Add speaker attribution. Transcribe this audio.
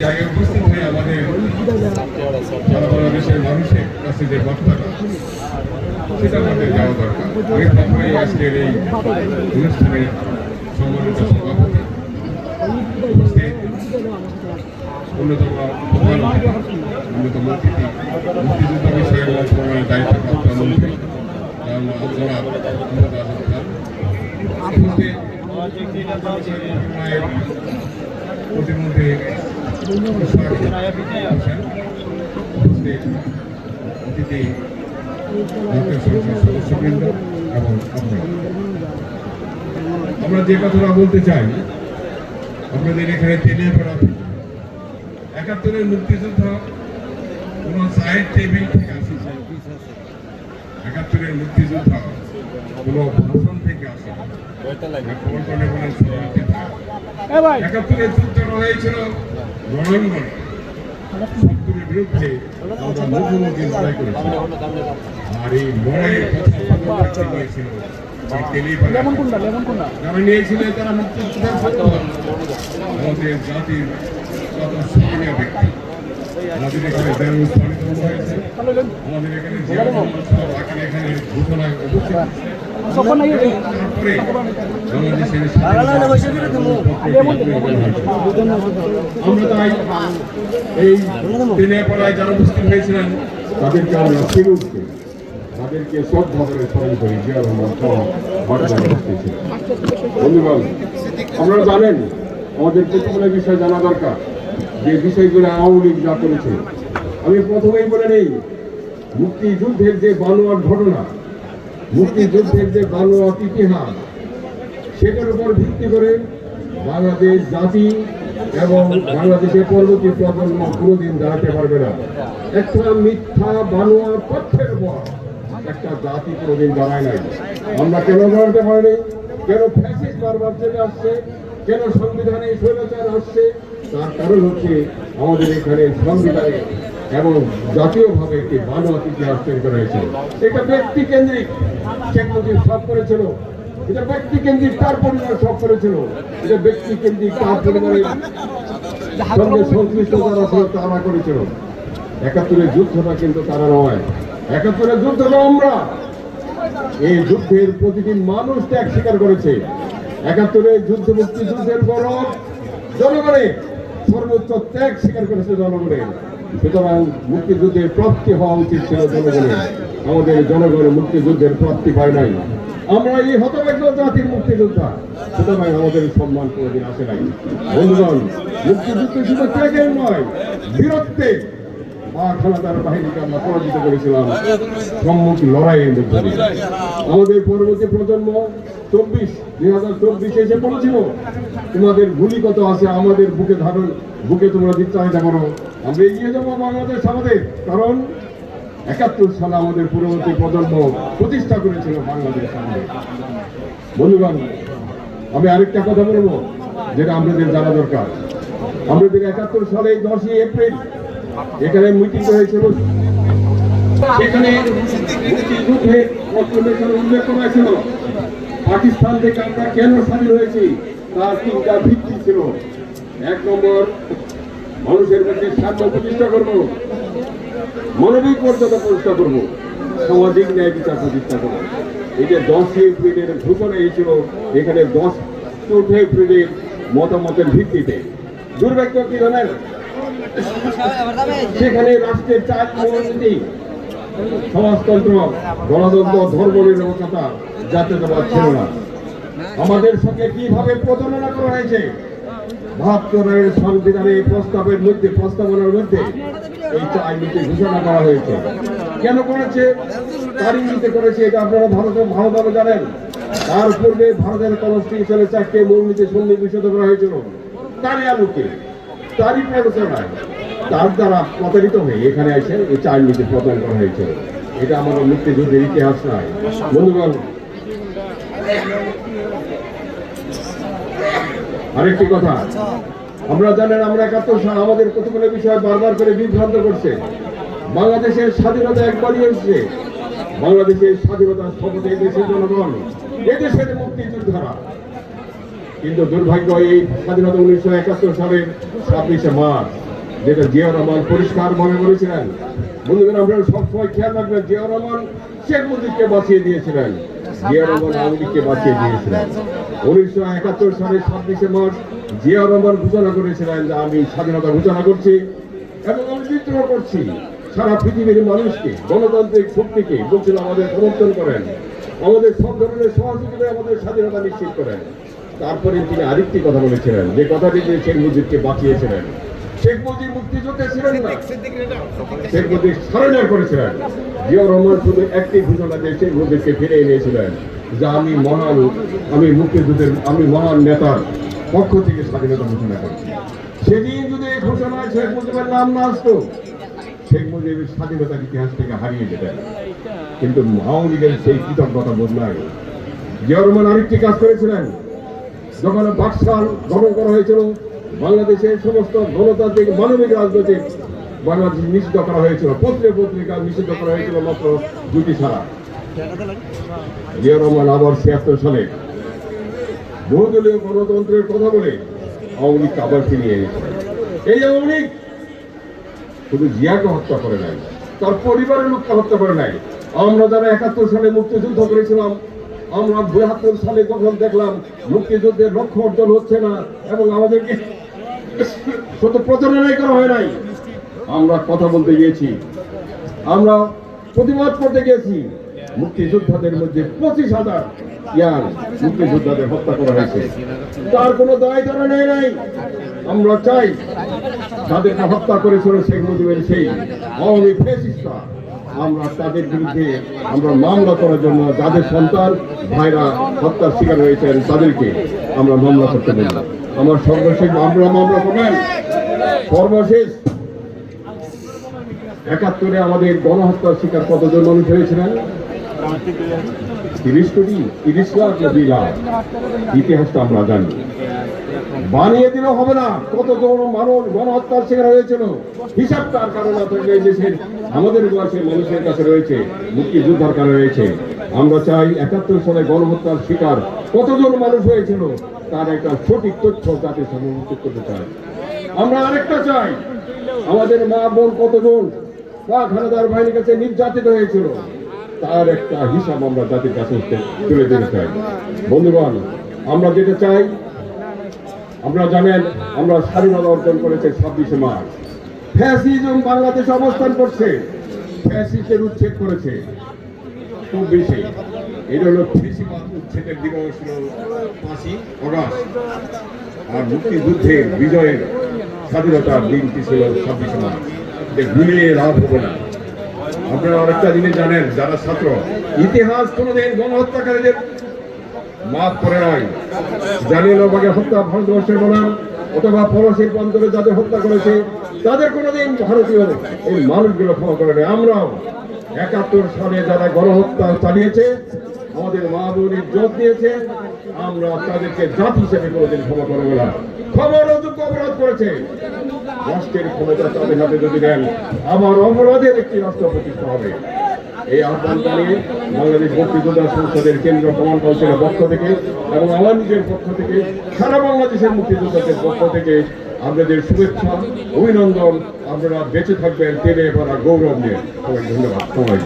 Speaker 1: জায়গায় উপস্থিত হয়ে আমাদের বাংলাদেশের মানুষের কাছে যে বার্তাটা সেটা আমাদের যাওয়া দরকার। আমি প্রথমেই আজকের এই অনুষ্ঠানের সম্মানিত সভাপতি অন্যতম প্রধান অন্যতম অতিথি মুক্তিযুদ্ধ বিষয়ে মন্ত্রণালয়ের দায়িত্বপ্রাপ্ত মন্ত্রী জনাব মোহাম্মদ আজম খান, প্রতিমন্ত্রী অতিথি সদস্যবৃন্দ এবং আমরা যে কথাটা বলতে চাই, আপনাদের এখানে তেলিয়াপাড়া ৭১-এর মুক্তিযুদ্ধ কোন চায়ের টেবিল থেকে আসে, ৭১-এর মুক্তিযুদ্ধ কোন ভাষণ থেকে আসে, ৭১-এর যুদ্ধটা হয়েছিল রণাঙ্গনে, শত্রুর বিরুদ্ধে আমরা মুখোমুখি লড়াই করেছি। আর এই লড়াইয়ের কথা নিয়েছিল যারা নিয়েছিলেন তারা মুক্তিযুদ্ধের আমাদের জাতির কত স্মরণীয় ব্যক্তি। আমাদের এখানে স্থানিত হয়েছে, আমাদের এখানে এখানে ঘোষণায় আমরা তাই এই তেলিয়াপাড়ায় যারা উপস্থিত হয়েছিলেন তাদেরকে আমরা ফিরুজকে তাদেরকে শ্রদ্ধা করে স্মরণ করি। জিয়া রহমান বন্ধুগণ, আপনারা জানেন আমাদের প্রতিকূলের বিষয় জানা দরকার, যে বিষয়গুলো আওয়ামী লীগ যা করেছে। আমি প্রথমেই বলে নেই, মুক্তিযুদ্ধের যে বানোয়াট ঘটনা, মুক্তিযুদ্ধের যে বানোয়াট ইতিহাস, সেটার উপর ভিত্তি করে বাংলাদেশ জাতি এবং বাংলাদেশের পরবর্তী প্রজন্ম কোনোদিন দাঁড়াতে পারবে না। একটা মিথ্যা বানোয়াট তথ্যের উপর একটা জাতি কোনোদিন দাঁড়ায় নাই। আমরা কেন দাঁড়াতে পারিনি? কেন ফ্যাসিস্ট বারবার চলে আসছে? কেন সংবিধানে স্বৈরাচার আসছে? তার কারণ হচ্ছে আমাদের এখানে সংবিধানে এবং জাতীয়ভাবে একটি বানোয়াট ইতিহাস তৈরি করা হয়েছিল। এটা ব্যক্তি কেন্দ্রিক, শেখ মুজিব সব করেছিল। এটা ব্যক্তি কেন্দ্রিক, তার পরিবার সব করেছিল। এটা ব্যক্তি কেন্দ্রিক, তার পরিবারের সঙ্গে সংশ্লিষ্ট যারা ছিল তারা করেছিল। ৭১-এর যুদ্ধটা কিন্তু তারা নয়, ৭১-এর যুদ্ধটা আমরা। এই যুদ্ধের প্রতিটি মানুষ ত্যাগ স্বীকার করেছে। ৭১-এর যুদ্ধ মুক্তিযুদ্ধের গৌরব জনগণের, সর্বোচ্চ ত্যাগ স্বীকার করেছে জনগণের। সুতরাং মুক্তিযুদ্ধের প্রাপ্তি হওয়া উচিত ছিল জনগণের। আমাদের জনগণের মুক্তিযুদ্ধের প্রাপ্তি পায় নাই। আমরা এই হতভাগ্য জাতির মুক্তিযোদ্ধা, সুতরাং আমাদের সম্মান কোনোদিন আসে নাই। বন্ধুগণ, মুক্তিযুদ্ধ শুধু ত্যাগের নয়, বীরত্বে খানাদার বাহিনীকে আমরা পরাজিত করেছিলাম সম্মুখ লড়াইয়ের মধ্যে দিয়ে। আমাদের পরবর্তী প্রজন্ম 2024 এসে পড়েছিল, তোমাদের গুলি কত আছে আমাদের বুকে ধারণ, বুকে তোমরা চাহিদা করো, আমরা এগিয়ে যাবো বাংলাদেশ আমাদের। কারণ ৭১ সালে আমাদের পূর্ববর্তী প্রজন্ম প্রতিষ্ঠা করেছিল বাংলাদেশ আমাদের। বন্ধুগণ, আমি আরেকটা কথা বলবো যেটা আপনাদের জানা দরকার। আমাদের ৭১ সালে 10ই এপ্রিল এখানে মিটিং হয়েছিল, সেখানে মুক্তিযুদ্ধের উল্লেখ করা ছিল। পাকিস্তান থেকে আমরা কেন স্বাধীন হয়েছি তার 3টা ভিত্তি ছিল। 1 নম্বর, মানুষের মধ্যে সাম্য প্রতিষ্ঠা করবো, মানবিক মর্যাদা প্রতিষ্ঠা করবো, সামাজিক ন্যায় বিচার প্রতিষ্ঠা করবো। এই যে 10ই এপ্রিলের ঘোষণা হয়েছিল, এখানে 10 এপ্রিলের মতামতের ভিত্তিতে। দুর্ভাগ্য কি জানেন, সেখানে রাষ্ট্রের 4 মূলনীতি, সমাজতন্ত্র, গণতন্ত্র, ধর্ম নিরপেক্ষতা, জাতীয়তাবাদ ছিল না। আমাদের সঙ্গে কিভাবে প্রতারণা করা হয়েছে? ৭২-এর সংবিধানের প্রস্তাবনার মধ্যে এই 4 নীতি ঘোষণা করা হয়েছে। কেন করেছে? তার ইঙ্গিতে করেছে, এটা আপনারা ভালোভাবে জানেন। তার পূর্বে ভারতের কনস্টিটিউশনে 4টে মূলনীতি সন্নিবেশিত করা হয়েছিল। তারই আলোকে, তারই প্ররোচনায়, তার দ্বারা প্রতারিত হয়ে এখানে এসে এই 4 নীতি প্রদান করা হয়েছে। এটা আমাদের মুক্তিযুদ্ধের ইতিহাস নয়। বন্ধুগণ, আরেকটি কথা, আমরা জানেন আমরা ৭১ সাল আমাদের কতগুলো বিষয় বারবার করে বিভ্রান্ত করছে। বাংলাদেশের স্বাধীনতা একবারই এসেছে, বাংলাদেশের স্বাধীনতার শপথ এই দেশের জনগণ, এদেশের মুক্তিযোদ্ধারা। কিন্তু দুর্ভাগ্য, এই স্বাধীনতা 1971 সালের 26শে মার্চ যেটা জিয়া রহমান পরিষ্কার ভাবে বলেছিলেন। বন্ধুগণ, আপনারা সবসময় খেয়াল রাখবেন, জিয়া রহমান শেখ মুজিবকে বাঁচিয়ে দিয়েছিলেন, জিয়া রহমান আওয়ামী লীগকে বাঁচিয়ে দিয়েছিলেন। 1971 সালের 26শে মার্চ জিয়া রহমান ঘোষণা করেছিলেন যে আমি স্বাধীনতা ঘোষণা করছি এবং আমি বিদ্রোহ করছি। সারা পৃথিবীর মানুষকে, গণতান্ত্রিক শক্তিকে বলছিল আমাদের সমর্থন করেন, আমাদের সব ধরনের সহযোগিতায় আমাদের স্বাধীনতা নিশ্চিত করেন। তারপরে তিনি আরেকটি কথা বলেছিলেন, যে কথাটি তিনি শেখ মুজিবকে বাঁচিয়েছিলেন। শেখ মুজিব মুক্তিযুদ্ধে ছিলেন না, শেখ মুজিব সারেন্ডার করেছিলেন। জিয়া রহমান শুধু একটি ঘোষণা দিয়ে শেখ মুজিবকে ফিরে এনেছিলেন যে আমি মুক্তিযুদ্ধের মহান নেতার পক্ষ থেকে স্বাধীনতা ঘোষণা করছি। সেদিন যদি এই ঘোষণায় শেখ মুজিবের নাম না আসতো, শেখ মুজিবের স্বাধীনতার ইতিহাস থেকে হারিয়ে যেতেন। কিন্তু আওয়ামী লীগের সেই কৃতজ্ঞতা বদলায়। জিয়া রহমান আরেকটি কাজ করেছিলেন, যখন বাকশাল গঠন করা হয়েছিল, বাংলাদেশের সমস্ত গণতান্ত্রিক মানবিক রাজনৈতিক বাংলাদেশ নিষিদ্ধ করা হয়েছিল, পত্রিকা নিষিদ্ধ করা হয়েছিল মাত্র 2টি ছাড়া। জিয়া রহমান আবার 76 সালে বহুদলীয় গণতন্ত্রের কথা বলে আওয়ামী লীগকে আবার ফিরিয়ে এনেছিলেন। এই আওয়ামী লীগ শুধু জিয়াকে হত্যা করে নাই, তার পরিবারের লোককে হত্যা করে নাই। আমরা যারা 71 সালে মুক্তিযুদ্ধ করেছিলাম, আমরা 72 সালে যখন দেখলাম মুক্তিযুদ্ধের লক্ষ্য অর্জন হচ্ছে না এবং আমাদেরকে শুধু প্রচারণাই করা হয় নাই, আমরা কথা বলতে গিয়েছি, আমরা প্রতিবাদ করতে গিয়েছি। মুক্তিযোদ্ধাদের মধ্যে 25,000 ইয়াং মুক্তিযোদ্ধাদের হত্যা করা হয়েছে, তার কোনো দায় তারা নেয় নাই। আমরা চাই যাদেরকে হত্যা করেছিল শেখ মুজিবের সেই আওয়ামী ফ্যাসিস্টরা, আমরা তাদের বিরুদ্ধে আমরা মামলা করার জন্য, যাদের সন্তান ভাইরা হত্যার শিকার হয়েছেন তাদেরকে আমরা মামলা করতে বললাম। আমার সর্বশেষ আমরা মামলা করবেন। সর্বশেষ 71-এ আমাদের গণহত্যার শিকার কতজন মানুষ হয়েছিলেন? 30 কোটি, 30 লাখ না 2 লাখ। ইতিহাসটা আমরা জানি, বানিয়ে দিলে হবে না। কতজন মানুষ গণহত্যার শিকার হয়েছিল হিসাবটা আর কারণ থাকলে দেশের আমাদের বয়সের মানুষের কাছে রয়েছে, মুক্তিযোদ্ধার কারণে রয়েছে। আমরা চাই 71 সালে গণহত্যার শিকার কতজন মানুষ হয়েছিল তার একটা সঠিক তথ্য জাতির সামনে উপস্থিত করতে চাই। আমরা আরেকটা চাই, আমাদের মা বোন কতজন পাক হানাদার বাহিনীর কাছে নির্যাতিত হয়েছিল তার একটা হিসাব আমরা জাতির কাছে তুলে দিতে চাই। বন্ধুগণ, আমরা যেটা চাই, আপনারা জানেন আমরা স্বাধীনতা অর্জন করেছে 26শে মার্চ। ফ্যাসিজম বাংলাদেশে অবস্থান করছে, ফ্যাসিস্টের উচ্ছেদ করেছে খুব বেশি। এটা হলো ফ্যাসিবাদ উচ্ছেদের দিবস হলো 5ই আগস্ট, আর মুক্তিযুদ্ধের বিজয়ের স্বাধীনতার দিনটি ছিল 26শে মার্চ। ভুলিয়ে লাভ হবে না। আপনারা আরেকটা জিনিস জানেন, যারা ছাত্র, ইতিহাস কোনোদিন গণহত্যাকারীদের মাফ করে নয়। জালিয়ানওয়ালাবাগের হত্যা ভারতবর্ষের বনাম অথবা ফরাসির প্রান্তরে যাদের হত্যা করেছে তাদের কোনোদিন ভারতীয় এই মানুষগুলো ক্ষমা করে নেয়। আমরাও 71 সালে যারা গণহত্যা চালিয়েছে, আমাদের মা বোন ইজ্জত দিয়েছে, আমরা তাদেরকে জাতি হিসেবে কোনোদিন ক্ষমা করবো না। ক্ষমাযোগ্য অপরাধ করেছে, রাষ্ট্রের ক্ষমতা তাদের হাতে যদি দেন, আবার অপরাধের একটি রাষ্ট্র প্রতিষ্ঠা হবে। এই আহ্বান জানিয়ে বাংলাদেশ মুক্তিযোদ্ধা সংসদের কেন্দ্রীয় কমান্ড কাউন্সিলের পক্ষ থেকে এবং আমার নিজের পক্ষ থেকে, সারা বাংলাদেশের মুক্তিযোদ্ধাদের পক্ষ থেকে আপনাদের শুভেচ্ছা, অভিনন্দন। আপনারা বেঁচে থাকবেন তেলে ভরা গৌরব নিয়ে। সবাই ধন্যবাদ। সবাই